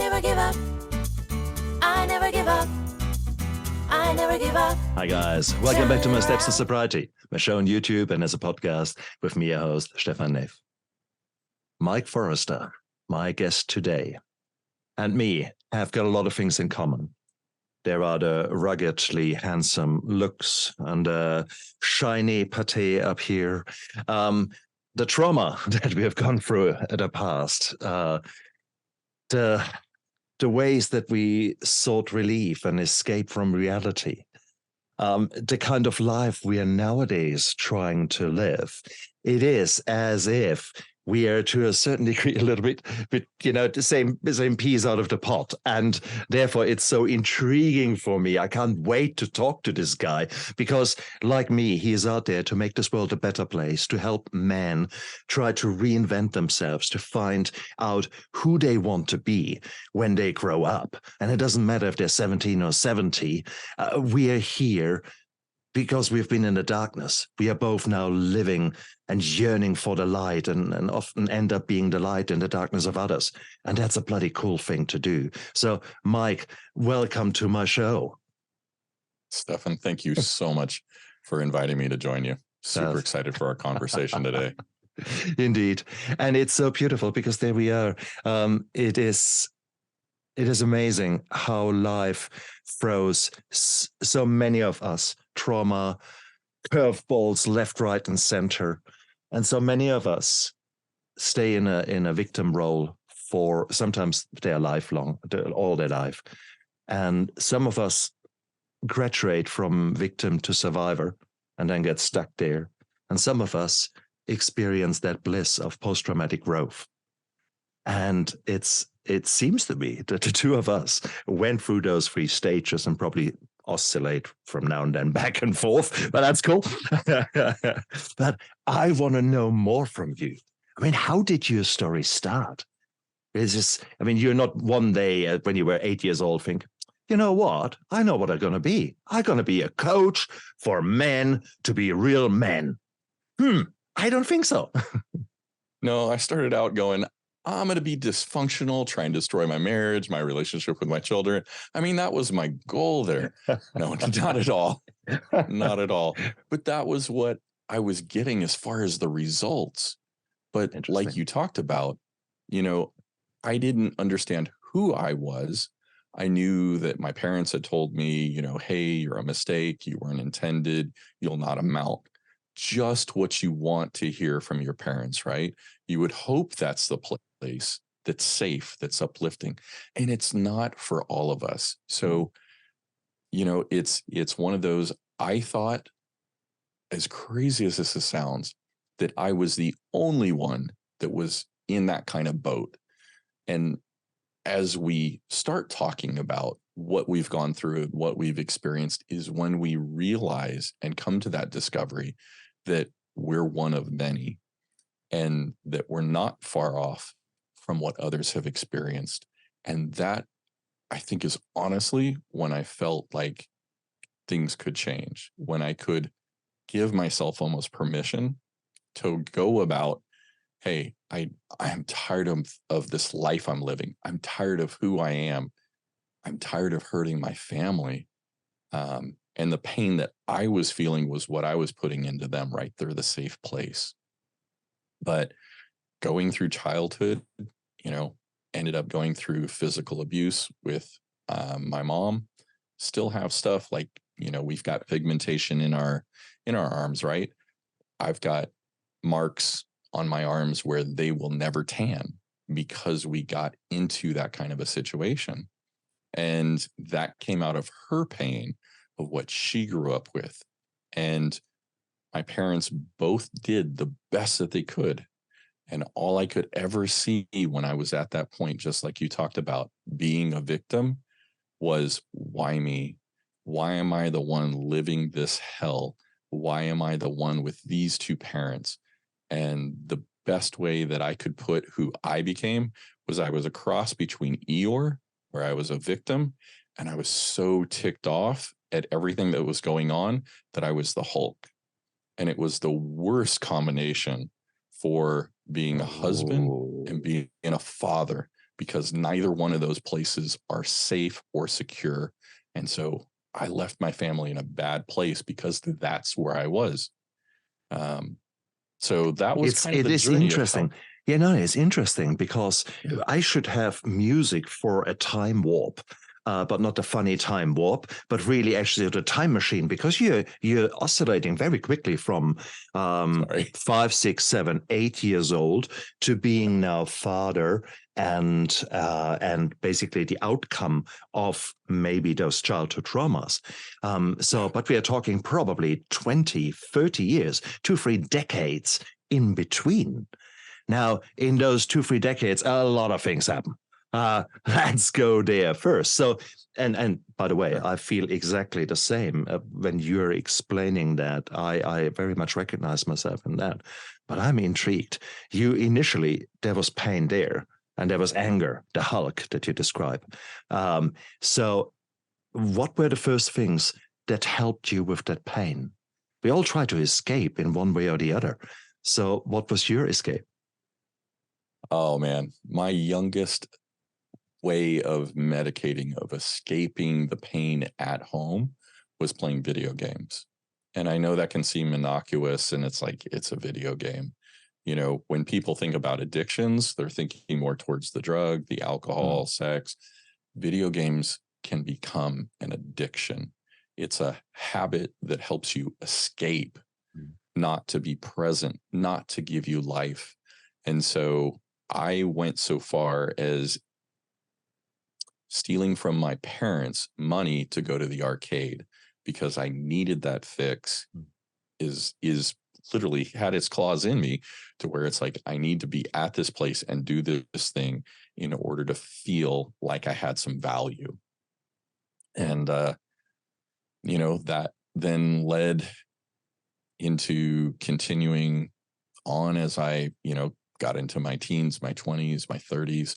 never give up. I never give up. I never give up. Hi guys, welcome back to my Steps to Sobriety, my show on YouTube and as a podcast with me, your host, Stefan Neff. Mike Forrester, my guest today, and me have got a lot of things in common. There are the ruggedly handsome looks and a shiny pate up here. The trauma that we have gone through in the past, the ways that we sought relief and escape from reality, the kind of life we are nowadays trying to live. It is as if we are, to a certain degree, a little bit, the same peas out of the pot. And therefore, it's so intriguing for me. I can't wait to talk to this guy because, like me, he is out there to make this world a better place, to help men try to reinvent themselves, to find out who they want to be when they grow up. And it doesn't matter if they're 17 or 70. We are here because we've been in the darkness. We are both now living and yearning for the light and often end up being the light in the darkness of others. And that's a bloody cool thing to do. So, Mike, welcome to my show. Stefan, thank you so much for inviting me to join you. Super excited for our conversation today. Indeed. And it's so beautiful because there we are. It is amazing how life throws so many of us trauma, curveballs left, right, and center. And so many of us stay in a victim role for sometimes their lifelong, all their life. And some of us graduate from victim to survivor and then get stuck there. And some of us experience that bliss of post-traumatic growth. And it seems to me that the two of us went through those three stages and probably oscillate from now and then back and forth, but that's cool. But I want to know more from you. I mean, how did your story start? You're not one day when you were 8 years old think, you know what? I know what I'm going to be. I'm going to be a coach for men to be real men. I don't think so. No, I started out going, I'm going to be dysfunctional, trying to destroy my marriage, my relationship with my children. I mean, that was my goal there. No, not at all. Not at all. But that was what I was getting as far as the results. But like you talked about, I didn't understand who I was. I knew that my parents had told me, hey, you're a mistake. You weren't intended. You'll not amount. Just what you want to hear from your parents, right? You would hope that's the place that's safe, that's uplifting, and it's not for all of us. So, it's one of those. I thought, as crazy as this sounds, that I was the only one that was in that kind of boat. And as we start talking about what we've gone through and what we've experienced is when we realize and come to that discovery that we're one of many and that we're not far off from what others have experienced. And that, I think, is honestly when I felt like things could change, when I could give myself almost permission to go about, hey, I'm tired of this life I'm living. I'm tired of who I am. I'm tired of hurting my family. And the pain that I was feeling was what I was putting into them, right? They're the safe place. But going through childhood, ended up going through physical abuse with my mom, still have stuff like, we've got pigmentation in our arms, right? I've got marks on my arms where they will never tan because we got into that kind of a situation. And that came out of her pain of what she grew up with. And my parents both did the best that they could. And all I could ever see when I was at that point, just like you talked about being a victim, was why me? Why am I the one living this hell? Why am I the one with these two parents? And the best way that I could put who I became was I was a cross between Eeyore, where I was a victim, and I was so ticked off at everything that was going on that I was the Hulk. And it was the worst combination for being a husband and being a father, because neither one of those places are safe or secure. And so I left my family in a bad place because that's where I was. So that was kind of the journey. Interesting. Yeah, no, it's interesting because I should have music for a time warp, but not a funny time warp, but really actually the time machine, because you're oscillating very quickly from 5, 6, 7, 8 years old to being now father, and basically the outcome of maybe those childhood traumas. But we are talking probably 20, 30 years, 2, 3 decades in between. Now, in those 2, 3 decades, a lot of things happen. Let's go there first. So, and by the way, I feel exactly the same when you're explaining that. I very much recognize myself in that. But I'm intrigued. There was pain there, and there was anger, the Hulk that you describe. So what were the first things that helped you with that pain? We all try to escape in one way or the other. So what was your escape? Oh, man. My youngest way of medicating, of escaping the pain at home, was playing video games. And I know that can seem innocuous, and it's like, it's a video game. You know, when people think about addictions, they're thinking more towards the drug, the alcohol, sex. Video games can become an addiction. It's a habit that helps you escape, not to be present, not to give you life. And so I went so far as stealing from my parents money to go to the arcade because I needed that fix. Is literally had its claws in me to where it's like, I need to be at this place and do this thing in order to feel like I had some value. And, that then led into continuing on as I, got into my teens, my 20s, my 30s.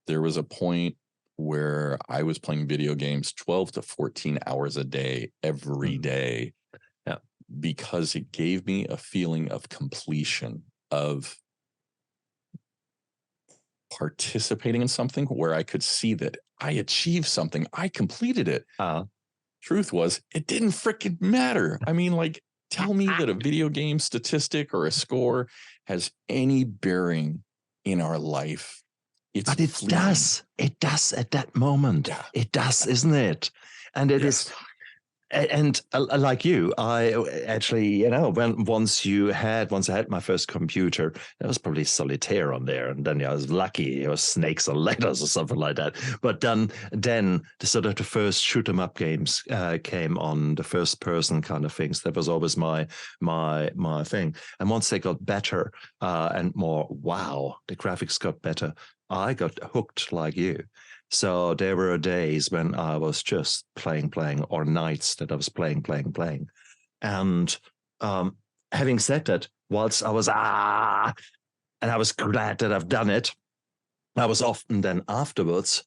There was a point where I was playing video games 12 to 14 hours a day, every day, because it gave me a feeling of completion, of participating in something where I could see that I achieved something. I completed it. Truth was, it didn't freaking matter. I mean, like, tell me that a video game statistic or a score has any bearing in our life. But it does. It does at that moment. Yeah. It does, isn't it? And it is. And like you, I actually, once I had my first computer, there was probably solitaire on there. And then I was lucky, it was Snakes or Ladders or something like that. But then the sort of the first shoot 'em up games came on, the first person kind of things. That was always my thing. And once they got better and more, the graphics got better, I got hooked like you. So there were days when I was just playing, or nights that I was playing. And having said that, whilst I was, and I was glad that I've done it, I was often then afterwards,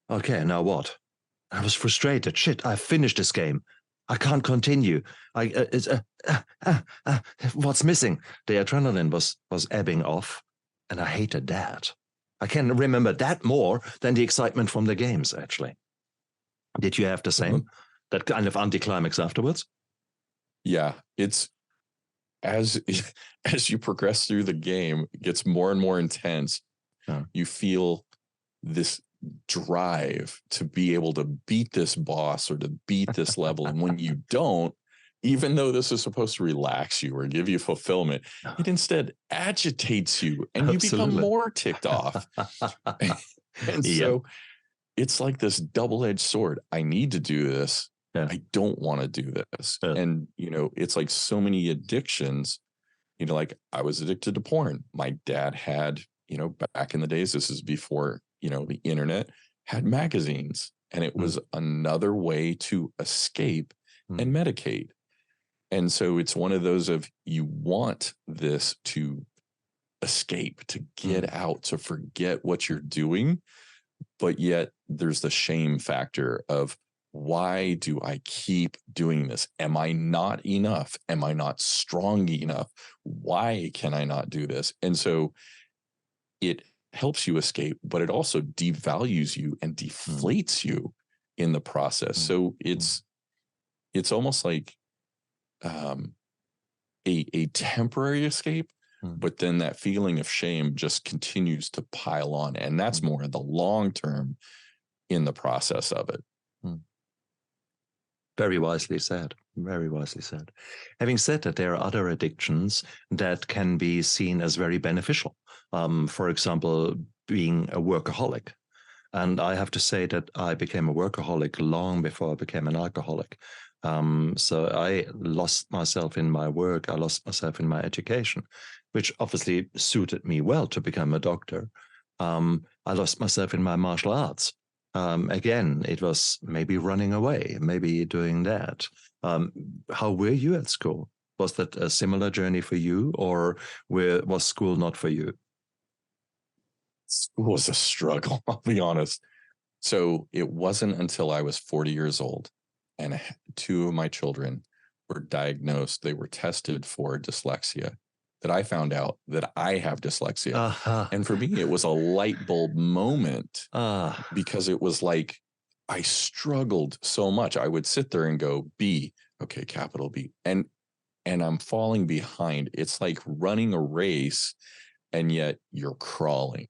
okay, now what? I was frustrated. Shit, I finished this game. I can't continue. What's missing? The adrenaline was ebbing off, and I hated that. I can remember that more than the excitement from the games, actually. Did you have the same, that kind of anticlimax afterwards? Yeah, it's as you progress through the game, it gets more and more intense. You feel this drive to be able to beat this boss or to beat this level. And when you don't, even though this is supposed to relax you or give you fulfillment, it instead agitates you and you become more ticked off. And so it's like this double-edged sword. I need to do this. I don't want to do this. And, it's like so many addictions, like I was addicted to porn. My dad had, back in the days, this is before, the internet, had magazines, and it was another way to escape and medicate. And so it's one of those of, you want this to escape, to get out, to forget what you're doing. But yet there's the shame factor of, why do I keep doing this? Am I not enough? Am I not strong enough? Why can I not do this? And so it helps you escape, but it also devalues you and deflates you in the process. So it's almost like a temporary escape, but then that feeling of shame just continues to pile on, and that's more the long term in the process of it. Very wisely said. Very wisely said. Having said that, there are other addictions that can be seen as very beneficial. For example, being a workaholic. And I have to say that I became a workaholic long before I became an alcoholic. So I lost myself in my work. I lost myself in my education, which obviously suited me well to become a doctor. I lost myself in my martial arts. Again, it was maybe running away, maybe doing that. How were you at school? Was that a similar journey for you, or was school not for you? School was a struggle, I'll be honest. So it wasn't until I was 40 years old and 2 of my children were diagnosed, they were tested for dyslexia, that I found out that I have dyslexia. And for me, it was a light bulb moment because it was like I struggled so much. I would sit there and go, B, okay, capital B. And I'm falling behind. It's like running a race, and yet you're crawling.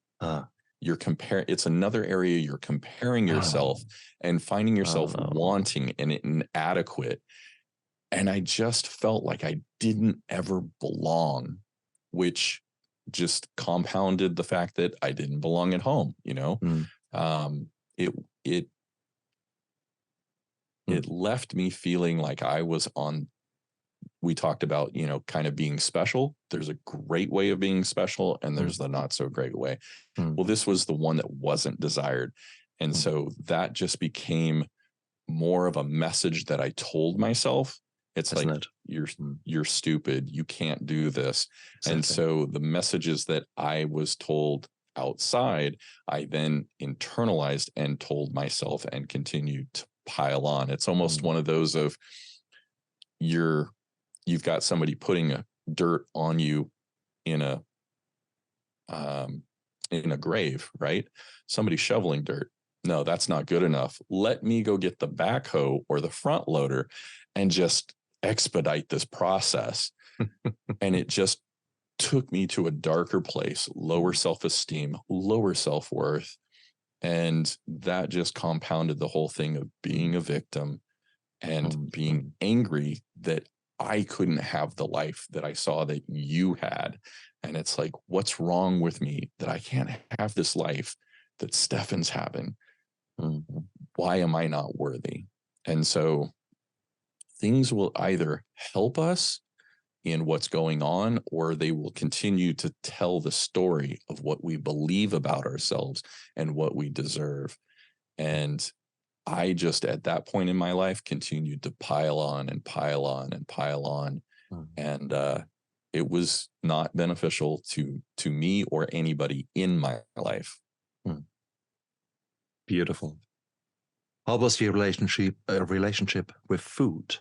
You're comparing. It's another area you're comparing yourself and finding yourself wanting and inadequate. And I just felt like I didn't ever belong, which just compounded the fact that I didn't belong at home. You know, it left me feeling like I was on. We talked about, you know, kind of being special. There's a great way of being special, and there's the not so great way. Well, this was the one that wasn't desired. And so that just became more of a message that I told myself. It's Isn't like, it? you're stupid. You can't do this. Exactly. And so the messages that I was told outside, I then internalized and told myself and continued to pile on. It's almost one of those of you've got somebody putting a dirt on you in a grave, right? Somebody shoveling dirt. No, that's not good enough. Let me go get the backhoe or the front loader and just expedite this process. And it just took me to a darker place, lower self-esteem, lower self-worth. And that just compounded the whole thing of being a victim and being angry that I couldn't have the life that I saw that you had. And it's like, what's wrong with me that I can't have this life that Stefan's having? Why am I not worthy? And so things will either help us in what's going on, or they will continue to tell the story of what we believe about ourselves and what we deserve. And I just, at that point in my life, continued to pile on and pile on and pile on. And it was not beneficial to me or anybody in my life. Beautiful. How was your relationship with food?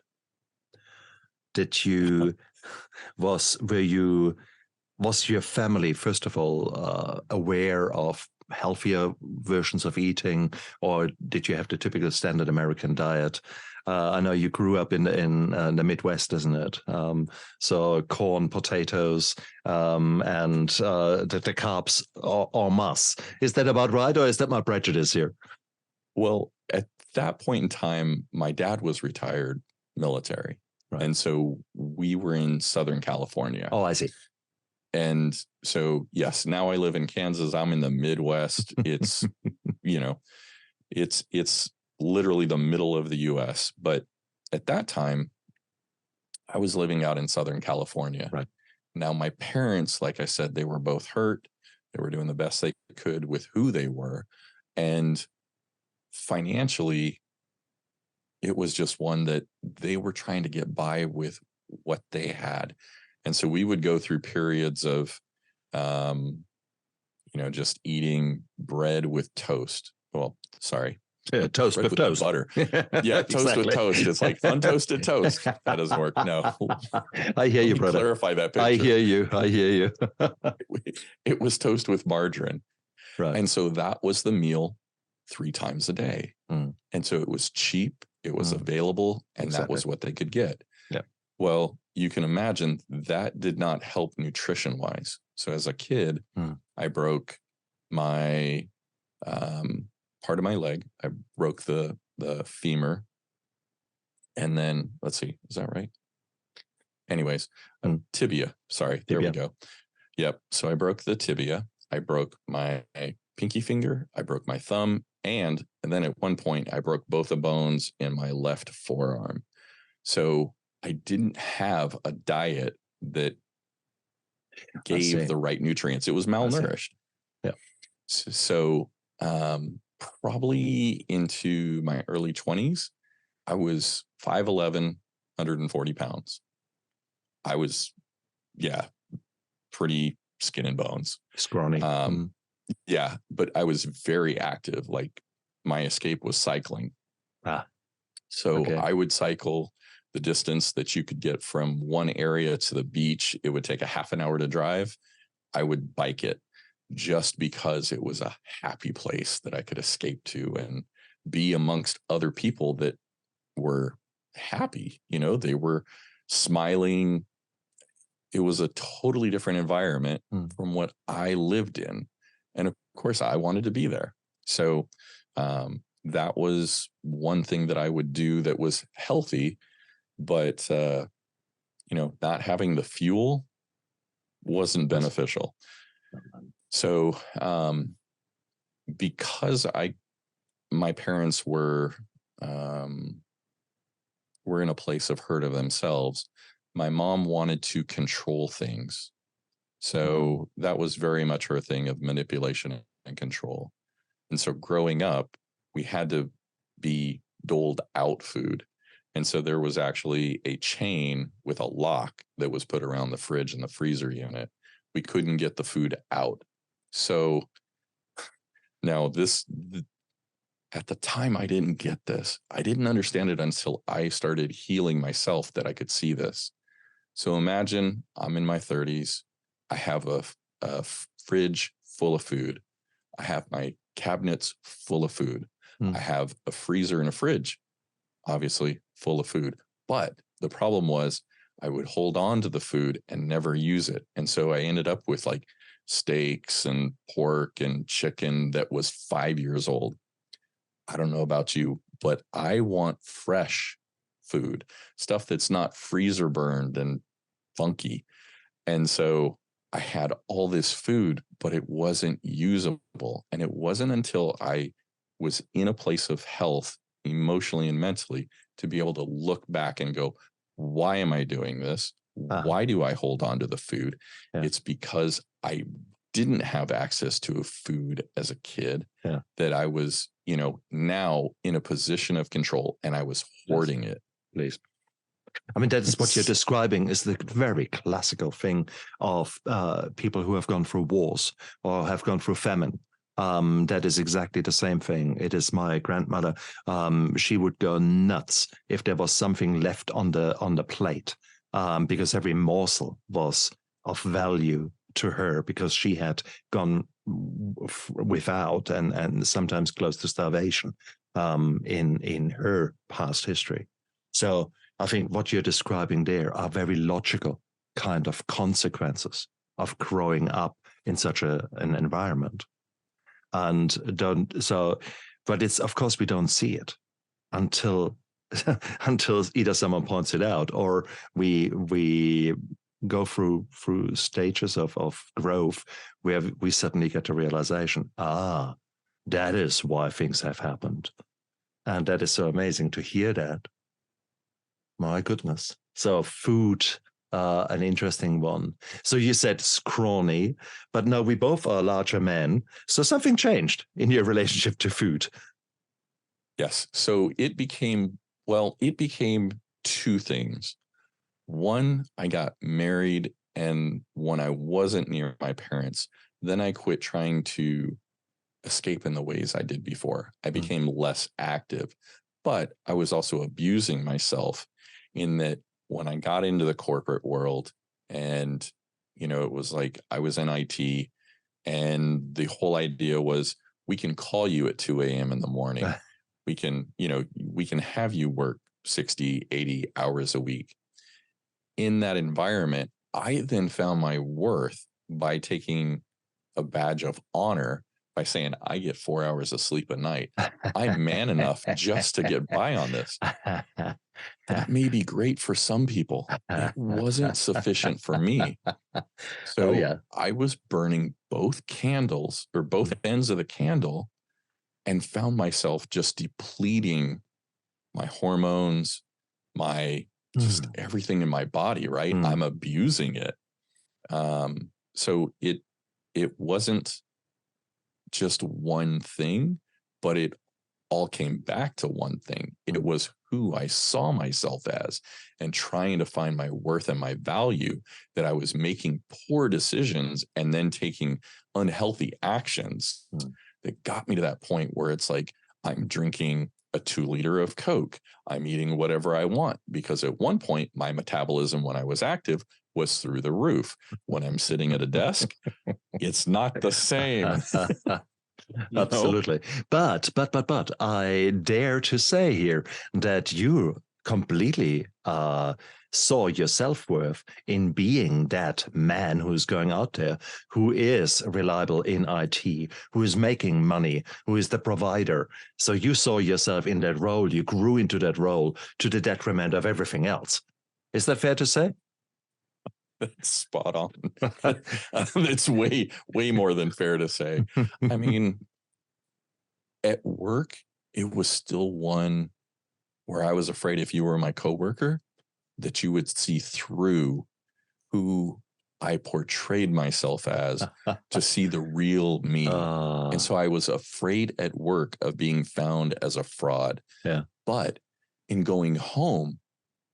Did you was your family, first of all, aware of healthier versions of eating, or did you have the typical standard American diet? I know you grew up in the Midwest, isn't it? So corn, potatoes, and the carbs en masse. Is that about right, or is that my prejudice here? Well, at that point in time, my dad was retired military. Right. And so we were in Southern California. Oh, I see. And so, yes, now I live in Kansas. I'm in the Midwest. It's, you know, it's literally the middle of the US. But at that time, I was living out in Southern California. Right. Now, my parents, like I said, they were both hurt. They were doing the best they could with who they were. And financially, it was just one that they were trying to get by with what they had. And so we would go through periods of, just eating bread with toast. Well, sorry. Yeah, toast with toast. Butter. Yeah, toast with toast. It's like untoasted toast. That doesn't work. No. I hear you, brother. Clarify that picture. I hear you. It was toast with margarine. Right. And so that was the meal 3 times a day. Mm. And so it was cheap, it was available, and that was what they could get. Yeah. Well, you can imagine that did not help nutrition wise. So as a kid, I broke my part of my leg. I broke the femur. And then let's see, is that right? Anyways, tibia. Sorry, there we go. Yep. So I broke the tibia. I broke my pinky finger. I broke my thumb. And then at one point, I broke both the bones in my left forearm. So I didn't have a diet that gave the right nutrients. It was malnourished. Yeah. So probably into my early 20s, I was 5'11", 140 pounds. I was, pretty skin and bones. Scrawny. Yeah, but I was very active. Like my escape was cycling. So I would cycle the distance that you could get from one area to the beach. It would take a half an hour to drive. I would bike it just because it was a happy place that I could escape to and be amongst other people that were happy. You know, they were smiling. It was a totally different environment from what I lived in. And of course, I wanted to be there. So that was one thing that I would do that was healthy, but, not having the fuel wasn't beneficial. So because my parents were in a place of hurt of themselves, my mom wanted to control things. So that was very much her thing of manipulation and control. And so growing up, we had to be doled out food. And so there was actually a chain with a lock that was put around the fridge and the freezer unit. We couldn't get the food out. So now at the time, I didn't get this. I didn't understand it until I started healing myself that I could see this. So imagine I'm in my 30s. I have a fridge full of food. I have my cabinets full of food. I have a freezer and a fridge, obviously full of food. But the problem was I would hold on to the food and never use it. And so I ended up with like steaks and pork and chicken that was 5 years old. I don't know about you, but I want fresh food, stuff that's not freezer burned and funky. And so I had all this food, but it wasn't usable. And it wasn't until I was in a place of health, emotionally and mentally, to be able to look back and go, why am I doing this? Why do I hold on to the food? It's because I didn't have access to food as a kid, that I was, now in a position of control, and I was hoarding it. Please. I mean, that is what you're describing is the very classical thing of people who have gone through wars or have gone through famine. That is exactly the same thing. It is my grandmother. She would go nuts if there was something left on the plate, because every morsel was of value to her, because she had gone without and sometimes close to starvation in her past history. So I think what you're describing there are very logical kind of consequences of growing up in such an environment. But it's, of course, we don't see it until either someone points it out or we go through stages of growth where we suddenly get a realization, that is why things have happened. And that is so amazing to hear that. My goodness. So food, an interesting one. So you said scrawny, but no, we both are larger men. So something changed in your relationship to food. Yes. So it became two things. One, I got married, and when I wasn't near my parents, then I quit trying to escape in the ways I did before. I became less active, but I was also abusing myself in that when I got into the corporate world and, it was like I was in IT, And the whole idea was, we can call you at 2 a.m. in the morning. We can have you work 60, 80 hours a week. In that environment, I then found my worth by taking a badge of honor by saying, I get 4 hours of sleep a night. I'm man enough just to get by on this. That may be great for some people. It wasn't sufficient for me. So I was burning both candles, or both ends of the candle, and found myself just depleting my hormones, my just everything in my body, right? I'm abusing it. So it wasn't just one thing, but it all came back to one thing. It was who I saw myself as, and trying to find my worth and my value, that I was making poor decisions and then taking unhealthy actions that got me to that point where it's like, I'm drinking a 2-liter of Coke. I'm eating whatever I want, because at one point my metabolism when I was active was through the roof. When I'm sitting at a desk, it's not the same. Absolutely. But I dare to say here that you completely saw your self-worth in being that man who's going out there, who is reliable in IT, who is making money, who is the provider. So you saw yourself in that role. You grew into that role to the detriment of everything else. Is that fair to say? That's spot on. It's way more than fair to say. I mean, at work, it was still one where I was afraid, if you were my coworker, that you would see through who I portrayed myself as, to see the real me. And so I was afraid at work of being found as a fraud. Yeah. But in going home,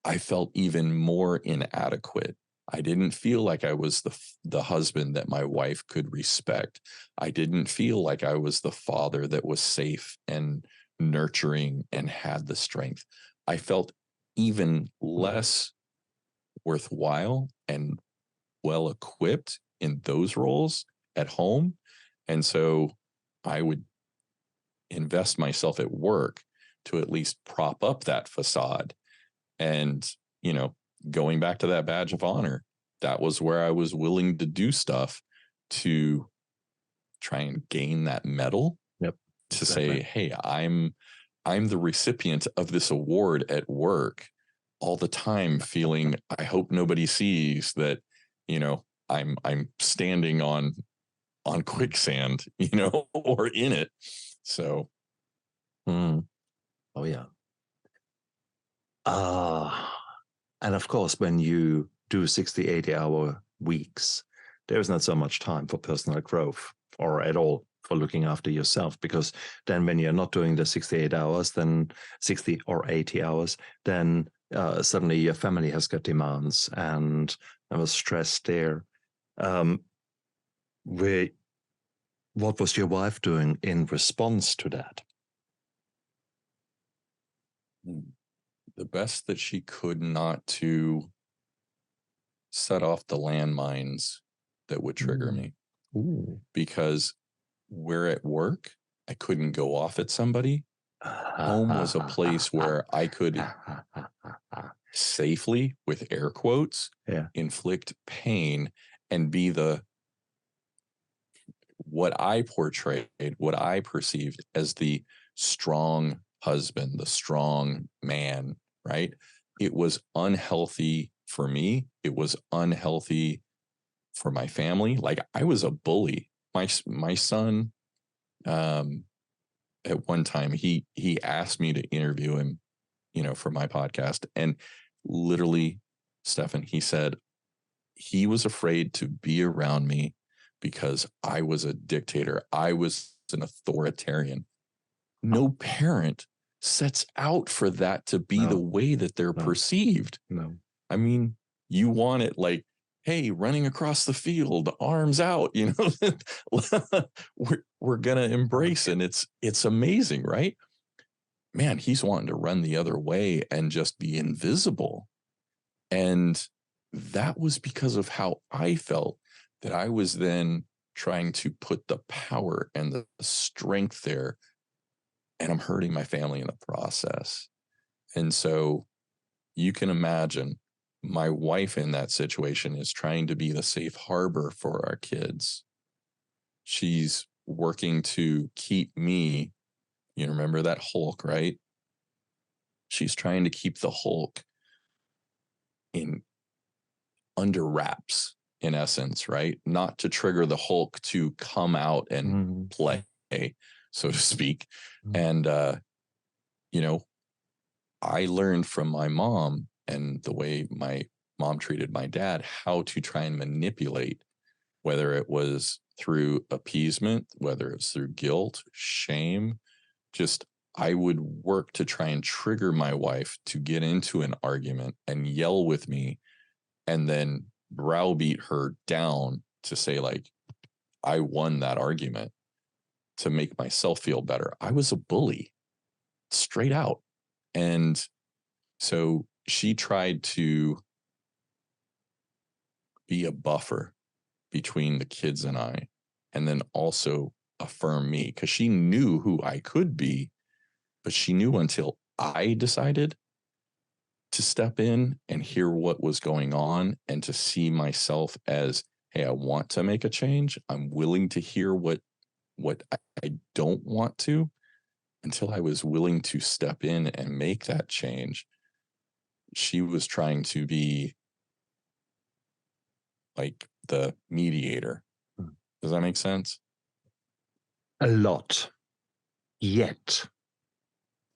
I felt even more inadequate. I didn't feel like I was the husband that my wife could respect. I didn't feel like I was the father that was safe and nurturing and had the strength. I felt even less worthwhile and well equipped in those roles at home. And so I would invest myself at work to at least prop up that facade. And, going back to that badge of honor, that was where I was willing to do stuff to try and gain that medal. Yep. To say, hey, I'm the recipient of this award at work, all the time feeling, I hope nobody sees that, I'm standing on quicksand, or in it. So. Oh, yeah. And of course, when you do 60, 80-hour weeks, there's not so much time for personal growth, or at all for looking after yourself, because then when you're not doing the 68 hours, then 60 or 80 hours, then suddenly your family has got demands, and there was stress there. What was your wife doing in response to that? The best that she could, not to set off the landmines that would trigger me. Because where at work, I couldn't go off at somebody. Home was a place where I could safely, with air quotes, inflict pain and be what I portrayed, what I perceived as the strong husband, the strong man, right? It was unhealthy for me. It was unhealthy for my family. Like, I was a bully. My son, at one time, he asked me to interview him, for my podcast. And literally, Stefan, he said he was afraid to be around me because I was a dictator. I was an authoritarian. No parent sets out for that to be the way that they're perceived. No. I mean, you want it like, hey, running across the field, arms out, we're going to embrace it. And it's amazing, right? Man, he's wanting to run the other way and just be invisible. And that was because of how I felt, that I was then trying to put the power and the strength there, and I'm hurting my family in the process. And so you can imagine my wife in that situation is trying to be the safe harbor for our kids. She's working to keep me, you remember that Hulk, right? She's trying to keep the Hulk in under wraps, in essence, right? Not to trigger the Hulk to come out and play, so to speak. And, you know, I learned from my mom and the way my mom treated my dad, how to try and manipulate, whether it was through appeasement, whether it's through guilt, shame, just I would work to try and trigger my wife to get into an argument and yell with me, and then browbeat her down to say, like, I won that argument, to make myself feel better. I was a bully, straight out. And so she tried to be a buffer between the kids and I, and then also affirm me, because she knew who I could be, but she knew until I decided to step in and hear what was going on and to see myself as, hey, I want to make a change. I'm willing to hear what I don't want to, until I was willing to step in and make that change. She was trying to be like the mediator. Does that make sense? A lot. Yet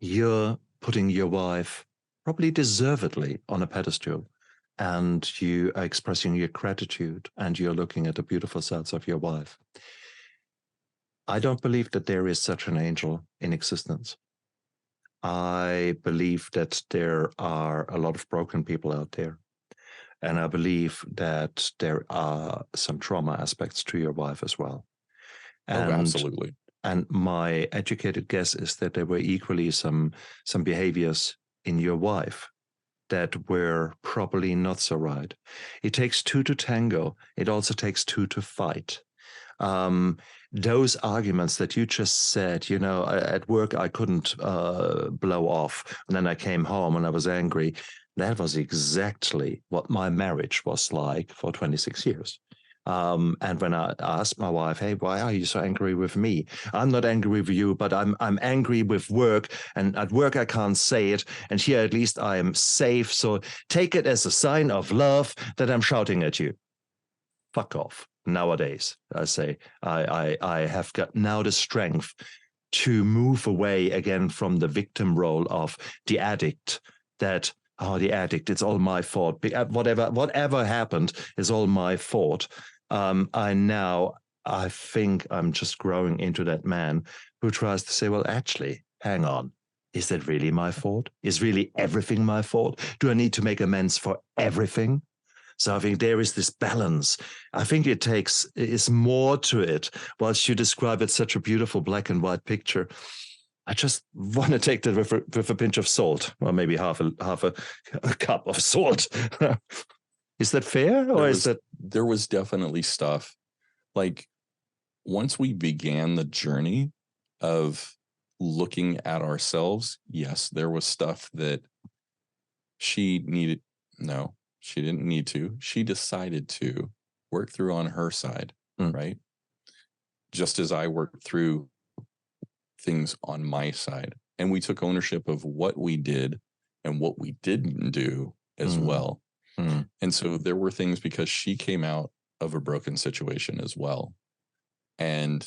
you're putting your wife probably deservedly on a pedestal, and you are expressing your gratitude, and you're looking at the beautiful sides of your wife. I don't believe that there is such an angel in existence. I believe that there are a lot of broken people out there. And I believe that there are some trauma aspects to your wife as well. And, absolutely. And my educated guess is that there were equally some behaviors in your wife that were probably not so right. It takes two to tango. It also takes two to fight. Those arguments that you just said, you know, at work, I couldn't blow off. And then I came home and I was angry. That was exactly what my marriage was like for 26 years. And when I asked my wife, hey, why are you so angry with me? I'm not angry with you, but I'm angry with work. And at work, I can't say it. And here, at least I am safe. So take it as a sign of love that I'm shouting at you. Fuck off. Nowadays, I say, I have got now the strength to move away again from the victim role of the addict, that, oh, the addict, it's all my fault. Whatever happened is all my fault. I think I'm just growing into that man who tries to say, well, actually, hang on. Is that really my fault? Is really everything my fault? Do I need to make amends for everything? So I think there is this balance. I think it's more to it. Whilst you describe it such a beautiful black and white picture, I just want to take that with a pinch of salt, or maybe half a cup of salt. Is that fair, or there was definitely stuff, like, once we began the journey of looking at ourselves, yes, there was stuff that she needed. No, she didn't need to. She decided to work through on her side, right? Just as I worked through things on my side. And we took ownership of what we did and what we didn't do as well. And so there were things, because she came out of a broken situation as well. And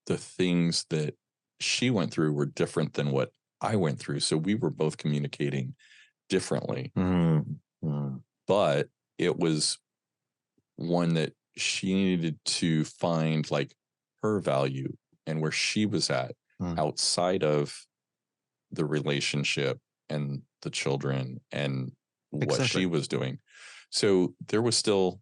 the things that she went through were different than what I went through. So we were both communicating differently. But it was one that she needed to find, like, her value and where she was at outside of the relationship and the children and what she was doing. So there was still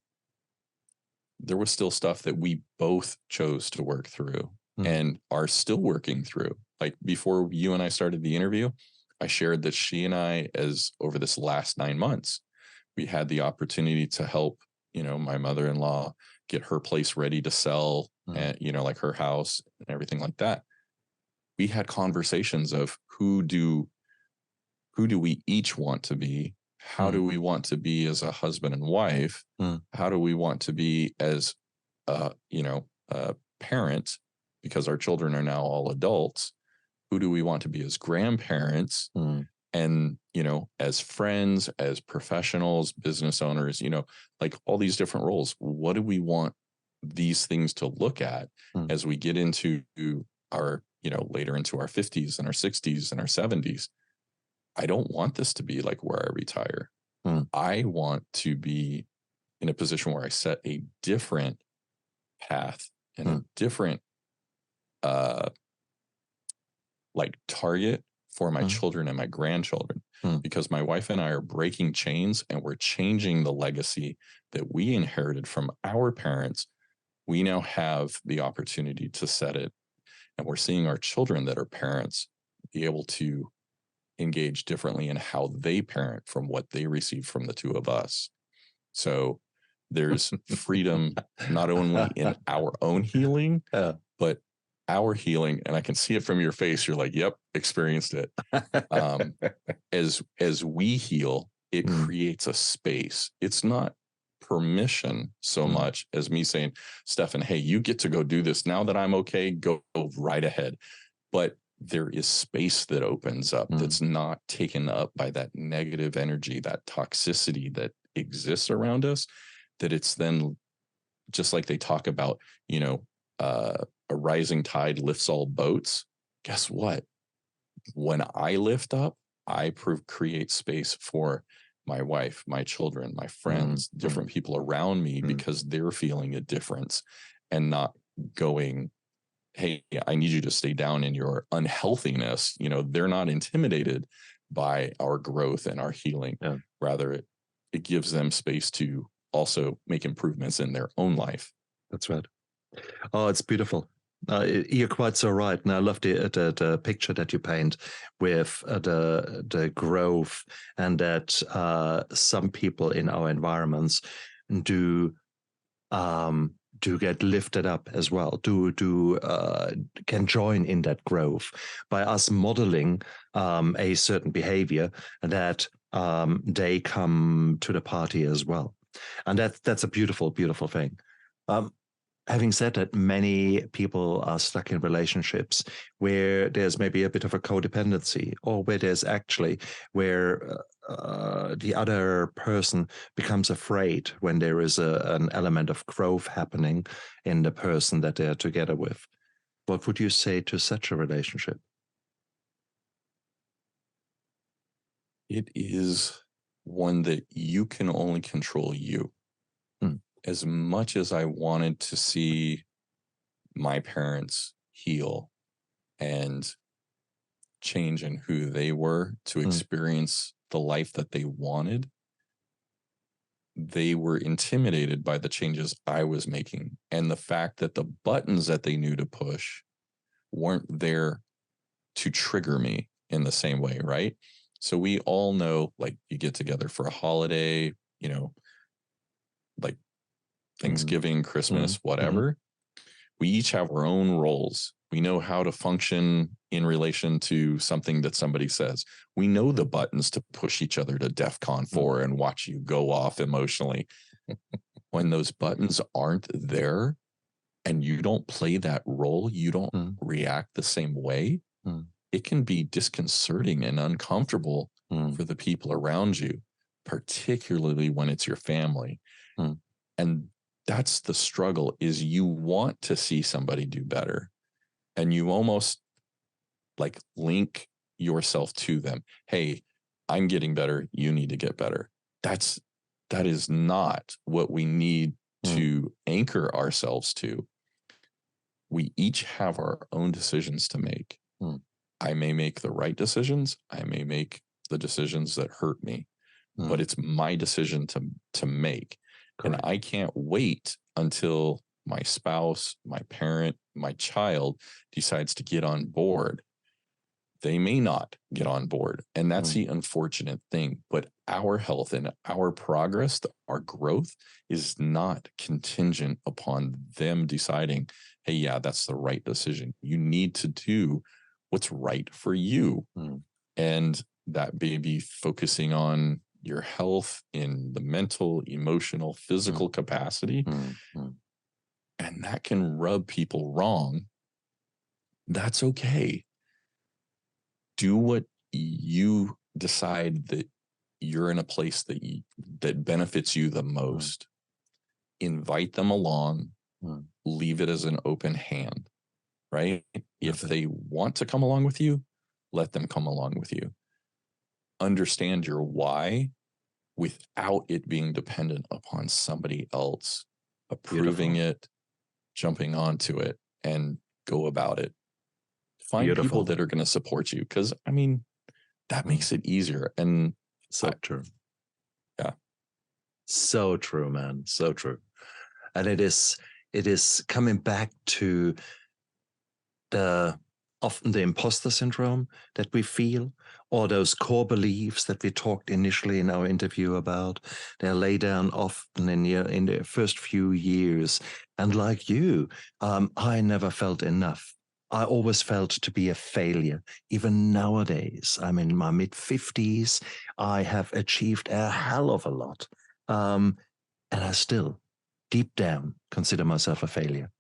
stuff that we both chose to work through and are still working through. Like, before you and I started the interview, I shared that she and I, as over this last 9 months, we had the opportunity to help, you know, my mother-in-law get her place ready to sell, and like her house and everything like that. We had conversations of who do we each want to be? How do we want to be as a husband and wife? How do we want to be as parents, because our children are now all adults? Who do we want to be as grandparents? And, as friends, as professionals, business owners, like all these different roles. What do we want these things to look at as we get into our, later into our 50s and our 60s and our 70s? I don't want this to be like where I retire. I want to be in a position where I set a different path and a different target for my children and my grandchildren, because my wife and I are breaking chains and we're changing the legacy that we inherited from our parents. We now have the opportunity to set it, and we're seeing our children that are parents be able to engage differently in how they parent from what they receive from the two of us. So there's freedom not only in our own healing, but our healing. And I can see it from your face. You're like, yep, experienced it. As we heal, it creates a space. It's not permission so much as me saying, Stefan, hey, you get to go do this. Now that I'm okay, go right ahead. But there is space that opens up that's not taken up by that negative energy, that toxicity that exists around us, that it's then just like they talk about, a rising tide lifts all boats. Guess what? When I lift up, I create space for my wife, my children, my friends, different people around me, because they're feeling a difference and not going, hey, I need you to stay down in your unhealthiness. They're not intimidated by our growth and our healing. Rather, it gives them space to also make improvements in their own life. That's right. Oh, it's beautiful. You're quite so right. And I love the picture that you paint with the growth, and that some people in our environments do get lifted up as well, can join in that growth by us modeling a certain behavior that they come to the party as well. And that's a beautiful, beautiful thing. Having said that, many people are stuck in relationships where there's maybe a bit of a codependency, or where the other person becomes afraid when there is an element of growth happening in the person that they're together with. What would you say to such a relationship? It is one that you can only control you. As much as I wanted to see my parents heal and change in who they were to experience the life that they wanted, they were intimidated by the changes I was making, and the fact that the buttons that they knew to push weren't there to trigger me in the same way, right? So we all know, like, you get together for a holiday, like Thanksgiving, Christmas, whatever. We each have our own roles. We know how to function in relation to something that somebody says. We know the buttons to push each other to DEFCON 4 and watch you go off emotionally. When those buttons aren't there and you don't play that role, you don't react the same way, it can be disconcerting and uncomfortable for the people around you, particularly when it's your family. And that's the struggle, is you want to see somebody do better, and you almost like link yourself to them. Hey, I'm getting better. You need to get better. That is not what we need to anchor ourselves to. We each have our own decisions to make. I may make the right decisions. I may make the decisions that hurt me, but it's my decision to make. Correct. And I can't wait until my spouse, my parent, my child decides to get on board. they may not get on board. And that's the unfortunate thing. But our health and our progress, our growth is not contingent upon them deciding, hey, yeah, that's the right decision. You need to do what's right for you. And that may be focusing on your health in the mental, emotional, physical capacity. And that can rub people wrong. That's okay. Do what you decide that you're in a place that benefits you the most. Invite them along. Leave it as an open hand, right? If they want to come along with you, let them come along with you. Understand your why without it being dependent upon somebody else approving it, jumping onto it, and go about it. Find people that are going to support you, because I mean, that makes it easier. And so true. Yeah. So true, man. So true. And it is coming back to often the imposter syndrome that we feel, or those core beliefs that we talked initially in our interview about. They're laid down often in the first few years. And like you, I never felt enough. I always felt to be a failure. Even nowadays, I'm in my mid-50s. I have achieved a hell of a lot. And I still, deep down, consider myself a failure.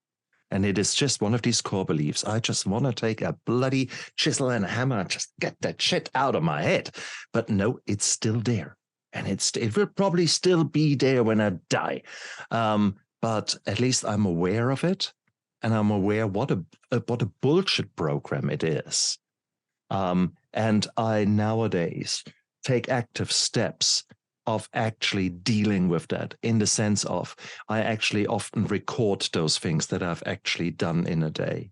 And it is just one of these core beliefs. I just want to take a bloody chisel and a hammer and just get that shit out of my head. But no, it's still there. And it will probably still be there when I die. But at least I'm aware of it. And I'm aware what a bullshit program it is. And I nowadays take active steps of actually dealing with that, in the sense of I actually often record those things that I've actually done in a day.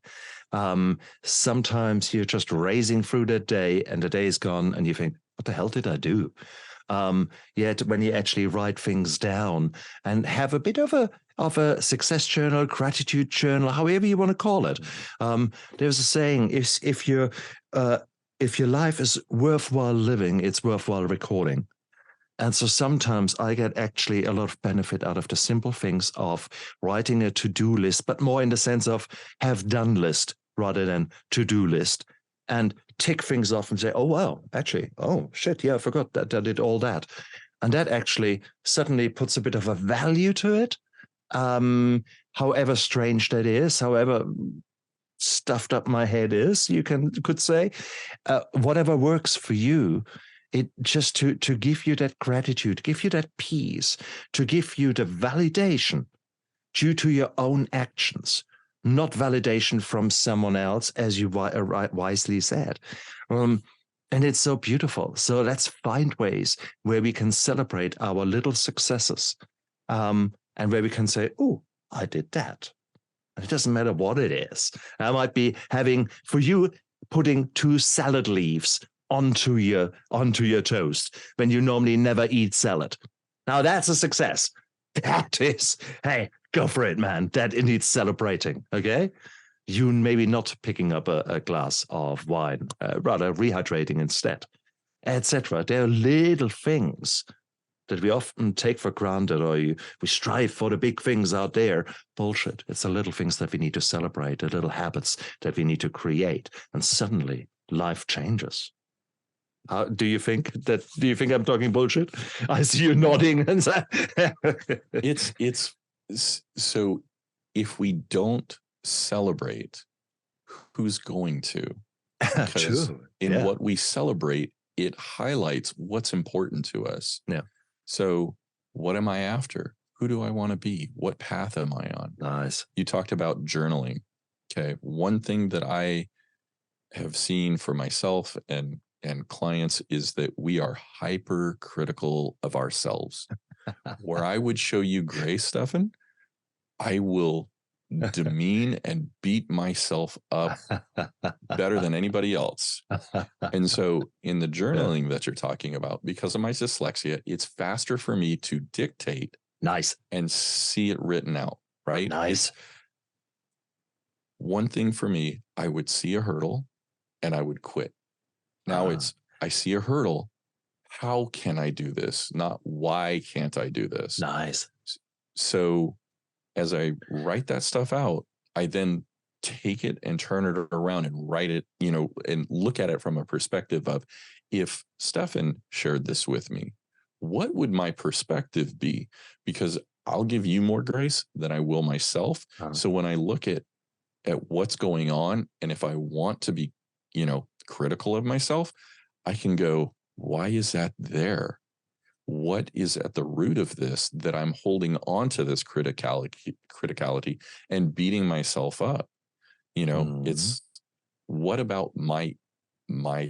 Sometimes you're just racing through that day and the day is gone and you think, what the hell did I do? Yet when you actually write things down and have a bit of a success journal, gratitude journal, however you want to call it. There's a saying: if your life is worthwhile living, it's worthwhile recording. And so sometimes I get actually a lot of benefit out of the simple things of writing a to-do list, but more in the sense of have done list rather than to-do list, and tick things off and say, oh, wow, actually, oh, shit, yeah, I forgot that I did all that. And that actually suddenly puts a bit of a value to it. However strange that is, however stuffed up my head is, you could say, whatever works for you, it just to give you that gratitude, give you that peace, to give you the validation due to your own actions, not validation from someone else, as you wisely said. And it's so beautiful. So let's find ways where we can celebrate our little successes, and where we can say, oh, I did that. And it doesn't matter what it is. I might be for you, putting 2 salad leaves onto your toast when you normally never eat salad. Now that's a success. That is, hey, go for it, man. That it needs celebrating, okay? You maybe not picking up a glass of wine, rather rehydrating instead, etc. There are little things that we often take for granted, or we strive for the big things out there. Bullshit. It's the little things that we need to celebrate, the little habits that we need to create, and suddenly life changes. Do you think I'm talking bullshit? I see you nodding. And it's so if we don't celebrate, who's going to? Because in what we celebrate, it highlights what's important to us. Yeah. So what am I after? Who do I want to be? What path am I on? Nice. You talked about journaling. Okay. One thing that I have seen for myself and clients is that we are hypercritical of ourselves. Where I would show you grace, Stefan, I will demean and beat myself up better than anybody else. And so in the journaling that you're talking about, because of my dyslexia, it's faster for me to dictate and see it written out, right? Nice. One thing for me, I would see a hurdle and I would quit. Now it's, I see a hurdle. How can I do this? Not why can't I do this? Nice. So as I write that stuff out, I then take it and turn it around and write it, and look at it from a perspective of, if Stefan shared this with me, what would my perspective be? Because I'll give you more grace than I will myself. So when I look at what's going on, and if I want to be, critical of myself, I can go, why is that there? What is at the root of this that I'm holding on to this criticality and beating myself up? It's, what about my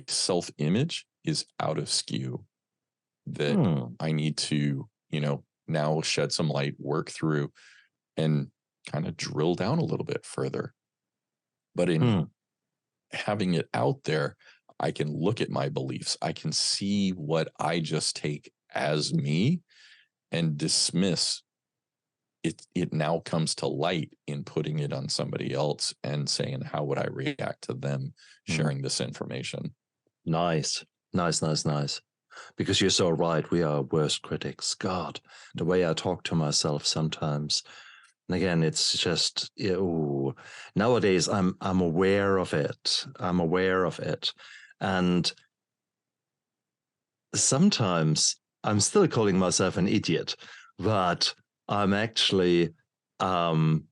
self-image is out of skew that I need to, now shed some light, work through, and kind of drill down a little bit further. But in having it out there, I can look at my beliefs. I can see what I just take as me and dismiss it. It now comes to light in putting it on somebody else and saying, how would I react to them sharing this information? Nice. Because you're so right. We are worst critics. God, the way I talk to myself sometimes. And again, it's just, nowadays I'm aware of it. And sometimes I'm still calling myself an idiot, but I'm actually, more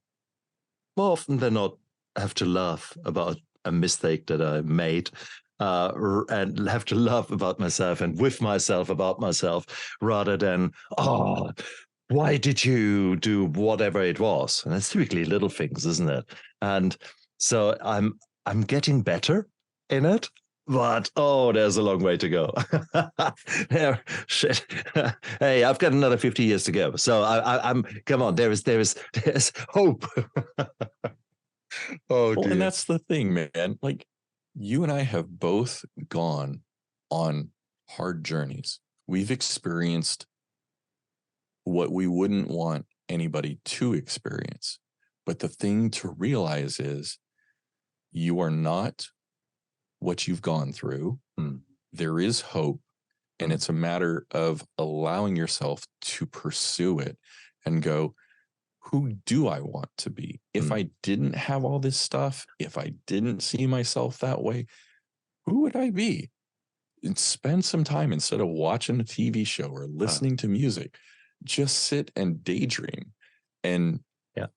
often than not, have to laugh about a mistake that I made. And have to laugh about myself and with myself about myself, rather than, why did you do whatever it was? And it's typically little things, isn't it? And so I'm getting better in it, but there's a long way to go. Shit. Hey, I've got another 50 years to go. So I'm come on, there's hope. Oh, well, dear. and that's the thing, man. Like, you and I have both gone on hard journeys. We've experienced what we wouldn't want anybody to experience. But the thing to realize is, you are not what you've gone through. There is hope. And it's a matter of allowing yourself to pursue it and go, who do I want to be? If I didn't have all this stuff, if I didn't see myself that way, who would I be? And spend some time, instead of watching a TV show or listening to music, just sit and daydream. And